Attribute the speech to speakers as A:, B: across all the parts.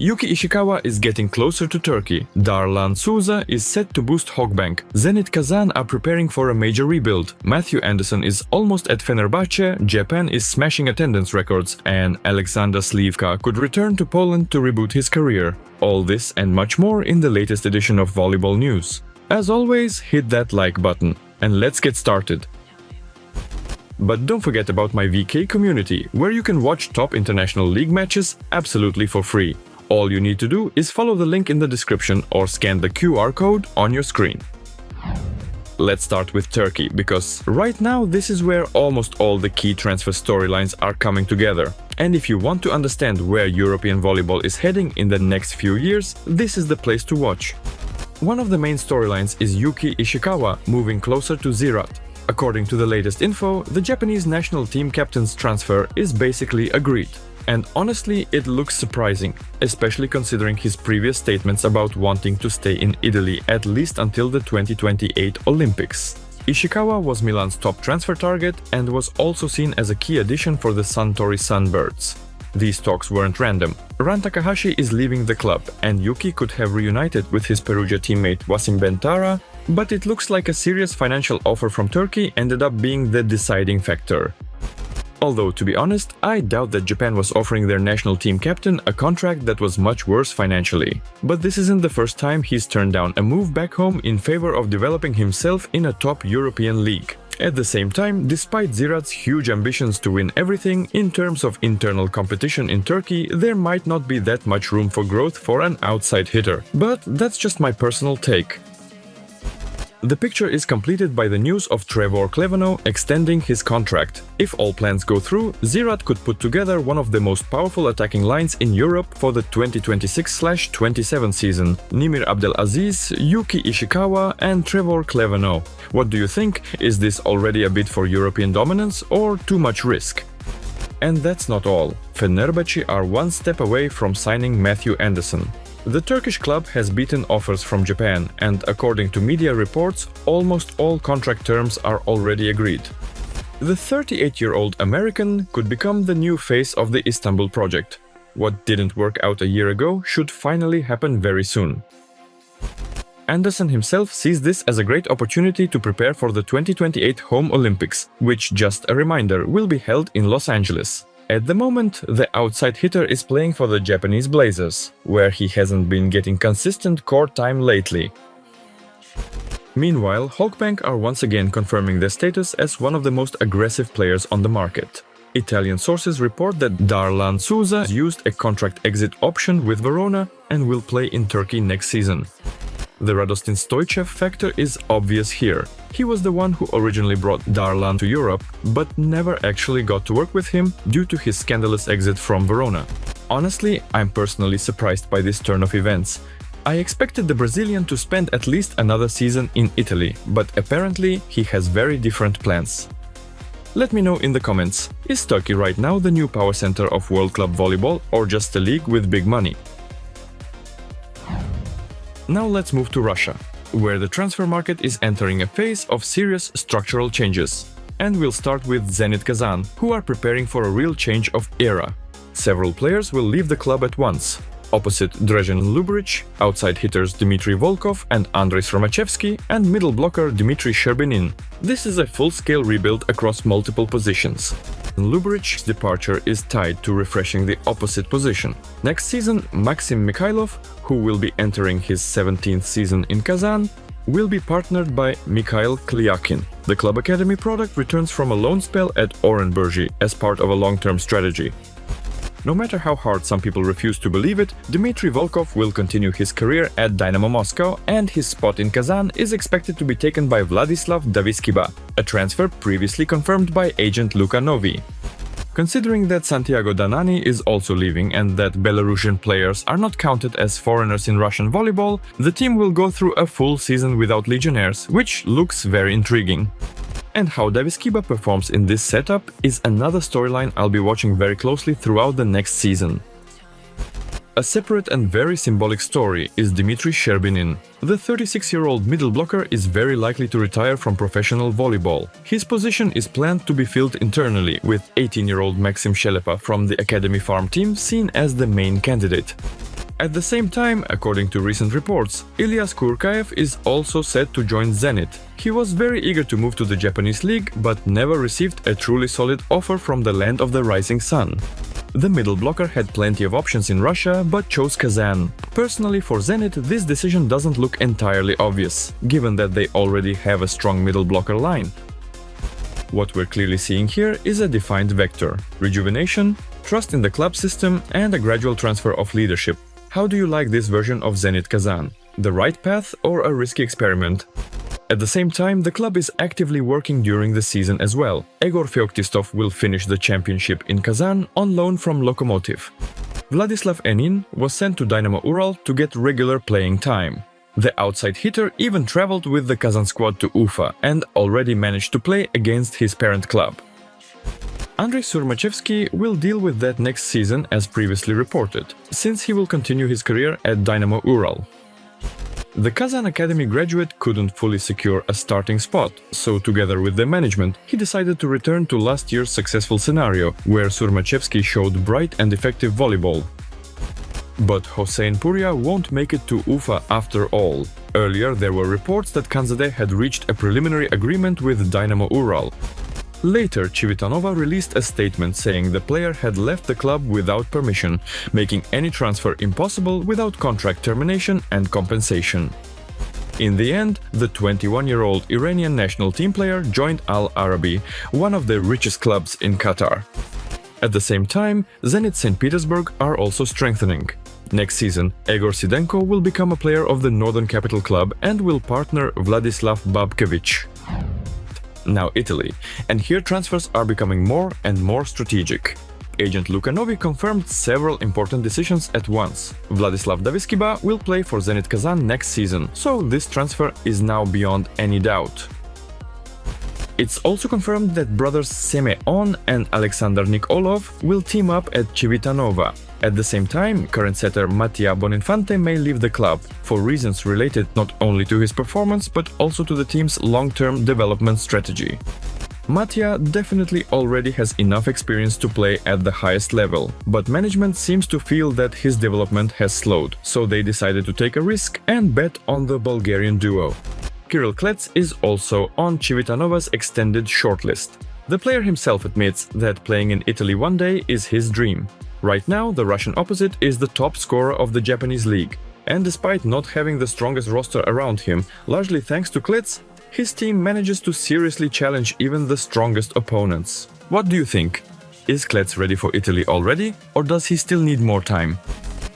A: Yuki Ishikawa is getting closer to Turkey. Darlan Souza is set to boost Halkbank. Zenit Kazan are preparing for a major rebuild. Matthew Anderson is almost at Fenerbahce. Japan is smashing attendance records. And Aleksander Śliwka could return to Poland to reboot his career. All this and much more in the latest edition of Volleyball News. As always, hit that like button. And let's get started. But don't forget about my VK community, where you can watch top international league matches absolutely for free. All you need to do is follow the link in the description or scan the QR code on your screen. Let's start with Turkey, because right now this is where almost all the key transfer storylines are coming together. And if you want to understand where European volleyball is heading in the next few years, this is the place to watch. One of the main storylines is Yuki Ishikawa moving closer to Zenit. According to the latest info, the Japanese national team captain's transfer is basically agreed. And honestly, it looks surprising, especially considering his previous statements about wanting to stay in Italy at least until the 2028 Olympics. Ishikawa was Milan's top transfer target and was also seen as a key addition for the Suntory Sunbirds. These talks weren't random. Ran Takahashi is leaving the club, and Yuki could have reunited with his Perugia teammate Wasim Bentara, but it looks like a serious financial offer from Turkey ended up being the deciding factor. Although, to be honest, I doubt that Japan was offering their national team captain a contract that was much worse financially. But this isn't the first time he's turned down a move back home in favor of developing himself in a top European league. At the same time, despite Zenit's huge ambitions to win everything, in terms of internal competition in Turkey, there might not be that much room for growth for an outside hitter. But that's just my personal take. The picture is completed by the news of Trevor Cleveno extending his contract. If all plans go through, Zenit could put together one of the most powerful attacking lines in Europe for the 2026/27 season. Nimir Abdelaziz, Yuki Ishikawa and Trevor Cleveno. What do you think? Is this already a bid for European dominance or too much risk? And that's not all. Fenerbahce are one step away from signing Matthew Anderson. The Turkish club has beaten offers from Japan, and according to media reports, almost all contract terms are already agreed. The 38-year-old American could become the new face of the Istanbul project. What didn't work out a year ago should finally happen very soon. Anderson himself sees this as a great opportunity to prepare for the 2028 home Olympics, which, just a reminder, will be held in Los Angeles. At the moment, the outside hitter is playing for the Japanese Blazers, where he hasn't been getting consistent court time lately. Meanwhile, Halkbank are once again confirming their status as one of the most aggressive players on the market. Italian sources report that Darlan Souza used a contract exit option with Verona and will play in Turkey next season. The Radostin Stoichev factor is obvious here. He was the one who originally brought Darlan to Europe, but never actually got to work with him due to his scandalous exit from Verona. Honestly, I'm personally surprised by this turn of events. I expected the Brazilian to spend at least another season in Italy, but apparently he has very different plans. Let me know in the comments, is Turkey right now the new power center of World Club Volleyball or just a league with big money? Now let's move to Russia, where the transfer market is entering a phase of serious structural changes. And we'll start with Zenit Kazan, who are preparing for a real change of era. Several players will leave the club at once. Opposite Dražen Lubric, outside hitters Dmitry Volkov and Andrei Sromachevsky, and middle blocker Dmitry Sherbinin. This is a full-scale rebuild across multiple positions. Lubric's departure is tied to refreshing the opposite position. Next season, Maxim Mikhailov, who will be entering his 17th season in Kazan, will be partnered by Mikhail Klyakin. The club academy product returns from a loan spell at Orenburgi as part of a long-term strategy. No matter how hard some people refuse to believe it, Dmitry Volkov will continue his career at Dynamo Moscow, and his spot in Kazan is expected to be taken by Vladislav Daviskiba, a transfer previously confirmed by agent Luka Novi. Considering that Santiago Danani is also leaving and that Belarusian players are not counted as foreigners in Russian volleyball, the team will go through a full season without legionnaires, which looks very intriguing. And how Daviskiba performs in this setup is another storyline I'll be watching very closely throughout the next season. A separate and very symbolic story is Dmitry Sherbinin. The 36-year-old middle blocker is very likely to retire from professional volleyball. His position is planned to be filled internally, with 18-year-old Maxim Shelepa from the Academy Farm team seen as the main candidate. At the same time, according to recent reports, Ilyas Kurkaev is also set to join Zenit. He was very eager to move to the Japanese league, but never received a truly solid offer from the land of the rising sun. The middle blocker had plenty of options in Russia, but chose Kazan. Personally, for Zenit, this decision doesn't look entirely obvious, given that they already have a strong middle blocker line. What we're clearly seeing here is a defined vector: rejuvenation, trust in the club system, and a gradual transfer of leadership. How do you like this version of Zenit Kazan? The right path or a risky experiment? At the same time, the club is actively working during the season as well. Egor Feoktistov will finish the championship in Kazan on loan from Lokomotiv. Vladislav Enin was sent to Dynamo Ural to get regular playing time. The outside hitter even traveled with the Kazan squad to Ufa and already managed to play against his parent club. Andrei Surmachevsky will deal with that next season as previously reported, since he will continue his career at Dynamo Ural. The Kazan Academy graduate couldn't fully secure a starting spot, so together with the management, he decided to return to last year's successful scenario, where Surmachevsky showed bright and effective volleyball. But Hossein Puria won't make it to Ufa after all. Earlier there were reports that Kanzadeh had reached a preliminary agreement with Dynamo Ural. Later, Civitanova released a statement saying the player had left the club without permission, making any transfer impossible without contract termination and compensation. In the end, the 21-year-old Iranian national team player joined Al Arabi, one of the richest clubs in Qatar. At the same time, Zenit St. Petersburg are also strengthening. Next season, Egor Sidenko will become a player of the Northern Capital Club and will partner Vladislav Babkevich. Now Italy, and here transfers are becoming more and more strategic. Agent Luka Novi confirmed several important decisions at once. Vladislav Daviskiba will play for Zenit Kazan next season, so this transfer is now beyond any doubt. It's also confirmed that brothers Semeon and Alexander Nikolov will team up at Civitanova. At the same time, current setter Mattia Boninfante may leave the club, for reasons related not only to his performance but also to the team's long-term development strategy. Mattia definitely already has enough experience to play at the highest level, but management seems to feel that his development has slowed, so they decided to take a risk and bet on the Bulgarian duo. Kirill Klets is also on Civitanova's extended shortlist. The player himself admits that playing in Italy one day is his dream. Right now, the Russian opposite is the top scorer of the Japanese league, and despite not having the strongest roster around him, largely thanks to Klets, his team manages to seriously challenge even the strongest opponents. What do you think? Is Klets ready for Italy already, or does he still need more time?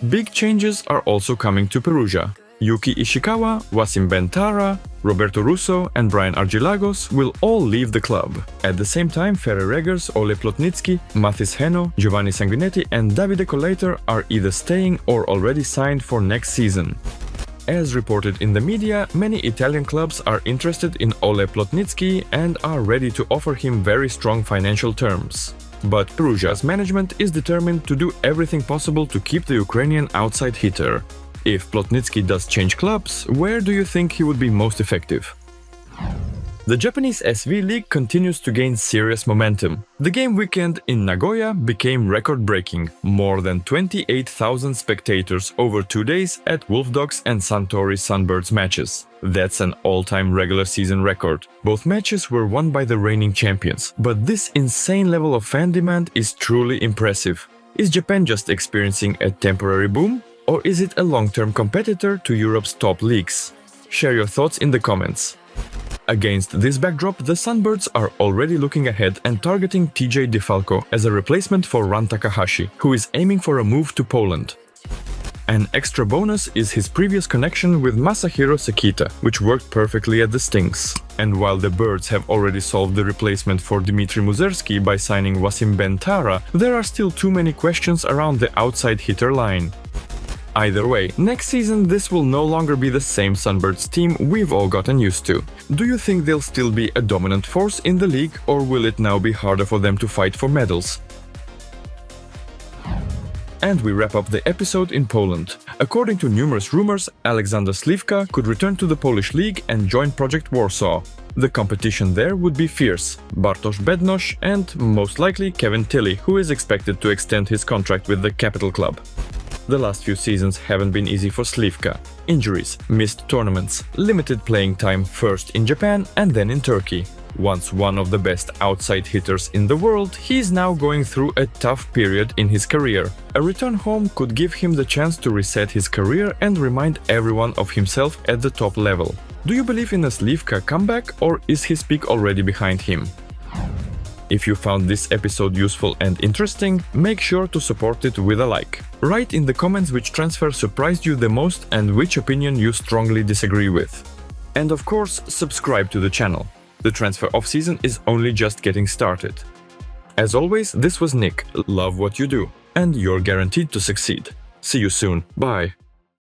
A: Big changes are also coming to Perugia. Yuki Ishikawa, Wasim Bentara, Roberto Russo and Brian Argilagos will all leave the club. At the same time, Ferre Regers, Ole Plotnitsky, Mathis Heno, Giovanni Sanguinetti and Davide Collator are either staying or already signed for next season. As reported in the media, many Italian clubs are interested in Ole Plotnitsky and are ready to offer him very strong financial terms. But Perugia's management is determined to do everything possible to keep the Ukrainian outside hitter. If Plotnitsky does change clubs, where do you think he would be most effective? The Japanese SV League continues to gain serious momentum. The game weekend in Nagoya became record-breaking, more than 28,000 spectators over 2 days at Wolfdogs and Suntory Sunbirds matches. That's an all-time regular season record. Both matches were won by the reigning champions, but this insane level of fan demand is truly impressive. Is Japan just experiencing a temporary boom? Or is it a long-term competitor to Europe's top leagues? Share your thoughts in the comments. Against this backdrop, the Sunbirds are already looking ahead and targeting TJ DeFalco as a replacement for Ran Takahashi, who is aiming for a move to Poland. An extra bonus is his previous connection with Masahiro Sekita, which worked perfectly at the Stings. And while the Birds have already solved the replacement for Dmitry Muzersky by signing Wasim Bentara, there are still too many questions around the outside hitter line. Either way, next season this will no longer be the same Sunbirds team we've all gotten used to. Do you think they'll still be a dominant force in the league, or will it now be harder for them to fight for medals? And we wrap up the episode in Poland. According to numerous rumors, Aleksander Śliwka could return to the Polish league and join Project Warsaw. The competition there would be fierce. Bartosz Bednosh and, most likely, Kevin Tilly, who is expected to extend his contract with the Capital Club. The last few seasons haven't been easy for Śliwka. Injuries, missed tournaments, limited playing time first in Japan and then in Turkey. Once one of the best outside hitters in the world, he is now going through a tough period in his career. A return home could give him the chance to reset his career and remind everyone of himself at the top level. Do you believe in a Śliwka comeback, or is his peak already behind him? If you found this episode useful and interesting, make sure to support it with a like. Write in the comments which transfer surprised you the most and which opinion you strongly disagree with. And of course, subscribe to the channel. The transfer off-season is only just getting started. As always, this was Nick. Love what you do, and you're guaranteed to succeed. See you soon. Bye.